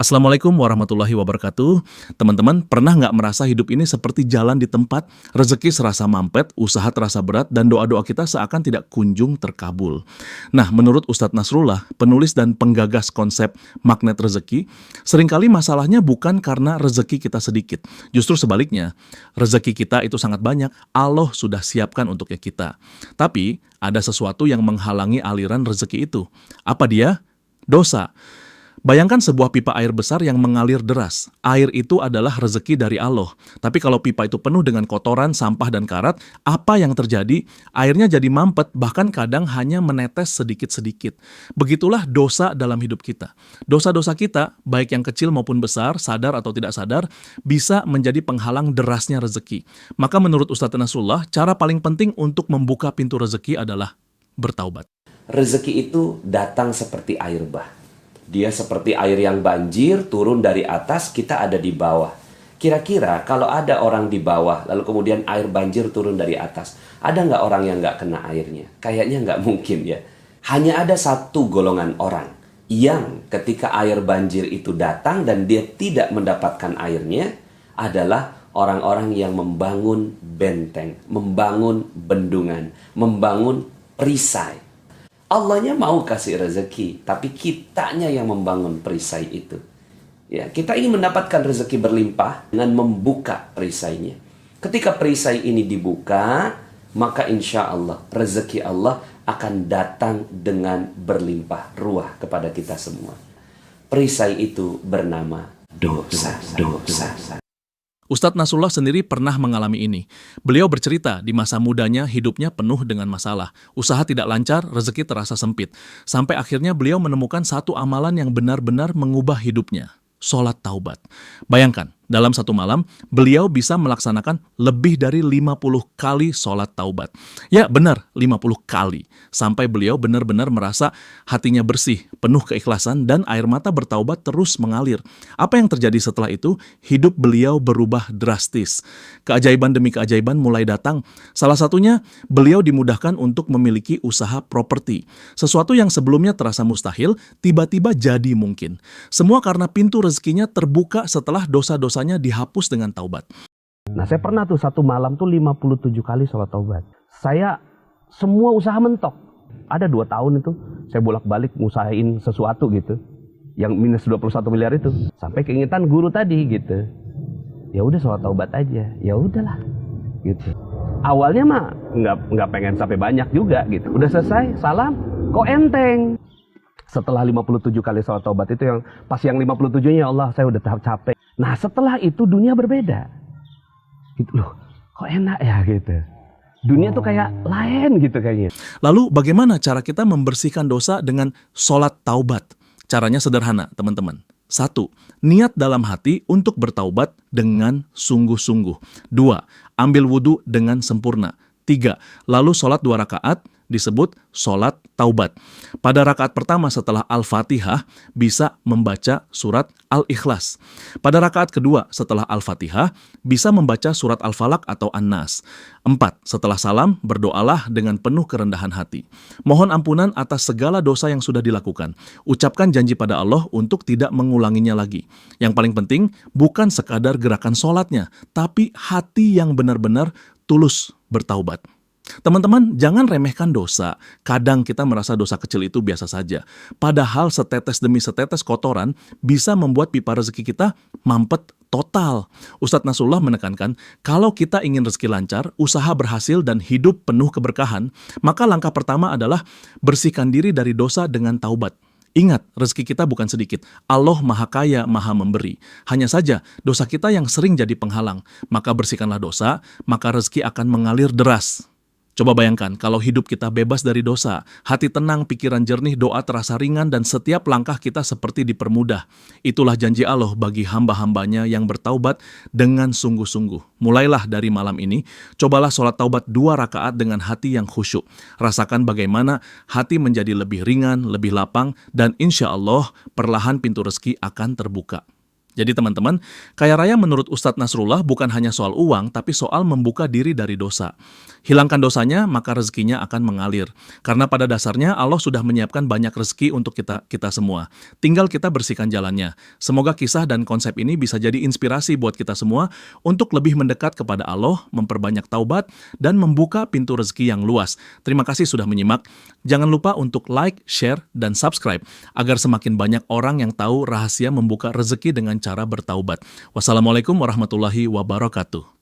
Assalamualaikum warahmatullahi wabarakatuh. Teman-teman, pernah nggak merasa hidup ini seperti jalan di tempat, rezeki serasa mampet, usaha terasa berat, dan doa-doa kita seakan tidak kunjung terkabul? Nah, menurut Ustadz Nasrullah, penulis dan penggagas konsep magnet rezeki, seringkali masalahnya bukan karena rezeki kita sedikit. Justru sebaliknya, rezeki kita itu sangat banyak, Allah sudah siapkan untuknya kita. Tapi, ada sesuatu yang menghalangi aliran rezeki itu. Apa dia? Dosa. Bayangkan sebuah pipa air besar yang mengalir deras. Air itu adalah rezeki dari Allah. Tapi kalau pipa itu penuh dengan kotoran, sampah, dan karat, apa yang terjadi? Airnya jadi mampet, bahkan kadang hanya menetes sedikit-sedikit. Begitulah dosa dalam hidup kita. Dosa-dosa kita, baik yang kecil maupun besar, sadar atau tidak sadar, bisa menjadi penghalang derasnya rezeki. Maka menurut Ustadz Nasrullah, cara paling penting untuk membuka pintu rezeki adalah bertaubat. Rezeki itu datang seperti air bah. Dia seperti air yang banjir, turun dari atas, kita ada di bawah. Kira-kira kalau ada orang di bawah, lalu kemudian air banjir turun dari atas, ada nggak orang yang nggak kena airnya? Kayaknya nggak mungkin ya. Hanya ada satu golongan orang yang ketika air banjir itu datang dan dia tidak mendapatkan airnya, adalah orang-orang yang membangun benteng, membangun bendungan, membangun perisai. Allahnya mau kasih rezeki, tapi kitanya yang membangun perisai itu. Ya, kita ingin mendapatkan rezeki berlimpah dengan membuka perisainya. Ketika perisai ini dibuka, maka insya Allah rezeki Allah akan datang dengan berlimpah ruah kepada kita semua. Perisai itu bernama dosa. Ustadz Nasrullah sendiri pernah mengalami ini. Beliau bercerita di masa mudanya hidupnya penuh dengan masalah. Usaha tidak lancar, rezeki terasa sempit. Sampai akhirnya beliau menemukan satu amalan yang benar-benar mengubah hidupnya. Sholat taubat. Bayangkan, dalam satu malam, beliau bisa melaksanakan lebih dari 50 kali sholat taubat. Ya benar, 50 kali. Sampai beliau benar-benar merasa hatinya bersih, penuh keikhlasan, dan air mata bertaubat terus mengalir. Apa yang terjadi setelah itu? Hidup beliau berubah drastis. Keajaiban demi keajaiban mulai datang. Salah satunya, beliau dimudahkan untuk memiliki usaha properti. Sesuatu yang sebelumnya terasa mustahil, tiba-tiba jadi mungkin. Semua karena pintu rezekinya terbuka setelah dosa-dosanya dihapus dengan taubat. Nah, saya pernah tuh satu malam tuh 57 kali sholat taubat. Saya semua usaha mentok. Ada 2 tahun itu saya bolak-balik ngusahain sesuatu gitu. Yang minus 21 miliar itu. Sampai keingetan guru tadi gitu. Ya udah sholat taubat aja. Ya udahlah gitu. Awalnya mah nggak pengen sampai banyak juga gitu. Udah selesai, salam, kok enteng. Setelah 57 kali sholat taubat itu yang pas yang 57-nya ya Allah saya udah tahap capek. Nah setelah itu dunia berbeda. Gitu loh, kok enak ya gitu. Dunia tuh kayak lain gitu kayaknya. Lalu bagaimana cara kita membersihkan dosa dengan sholat taubat? Caranya sederhana teman-teman. 1. Niat dalam hati untuk bertaubat dengan sungguh-sungguh. 2. Ambil wudhu dengan sempurna. 3. Lalu sholat 2 rakaat disebut sholat taubat. Pada rakaat pertama setelah Al-Fatihah bisa membaca surat Al-Ikhlas. Pada rakaat kedua setelah Al-Fatihah bisa membaca surat Al-Falaq atau An-Nas. 4. Setelah salam berdoalah dengan penuh kerendahan hati. Mohon ampunan atas segala dosa yang sudah dilakukan. Ucapkan janji pada Allah untuk tidak mengulanginya lagi. Yang paling penting bukan sekadar gerakan sholatnya, tapi hati yang benar-benar tulus bertaubat. Teman-teman, jangan remehkan dosa. Kadang kita merasa dosa kecil itu biasa saja. Padahal setetes demi setetes kotoran bisa membuat pipa rezeki kita mampet total. Ustadz Nasrullah menekankan, kalau kita ingin rezeki lancar, usaha berhasil, dan hidup penuh keberkahan, maka langkah pertama adalah bersihkan diri dari dosa dengan taubat. Ingat, rezeki kita bukan sedikit. Allah Maha Kaya, Maha Memberi. Hanya saja, dosa kita yang sering jadi penghalang. Maka bersihkanlah dosa, maka rezeki akan mengalir deras. Coba bayangkan, kalau hidup kita bebas dari dosa, hati tenang, pikiran jernih, doa terasa ringan, dan setiap langkah kita seperti dipermudah. Itulah janji Allah bagi hamba-hambanya yang bertaubat dengan sungguh-sungguh. Mulailah dari malam ini, cobalah sholat taubat 2 rakaat dengan hati yang khusyuk. Rasakan bagaimana hati menjadi lebih ringan, lebih lapang, dan insya Allah perlahan pintu rezeki akan terbuka. Jadi teman-teman, kaya raya menurut Ustadz Nasrullah bukan hanya soal uang, tapi soal membuka diri dari dosa. Hilangkan dosanya, maka rezekinya akan mengalir. Karena pada dasarnya Allah sudah menyiapkan banyak rezeki untuk kita semua. Tinggal kita bersihkan jalannya. Semoga kisah dan konsep ini bisa jadi inspirasi buat kita semua untuk lebih mendekat kepada Allah, memperbanyak taubat, dan membuka pintu rezeki yang luas. Terima kasih sudah menyimak. Jangan lupa untuk like, share, dan subscribe agar semakin banyak orang yang tahu rahasia membuka rezeki dengan cara bertaubat. Wassalamualaikum warahmatullahi wabarakatuh.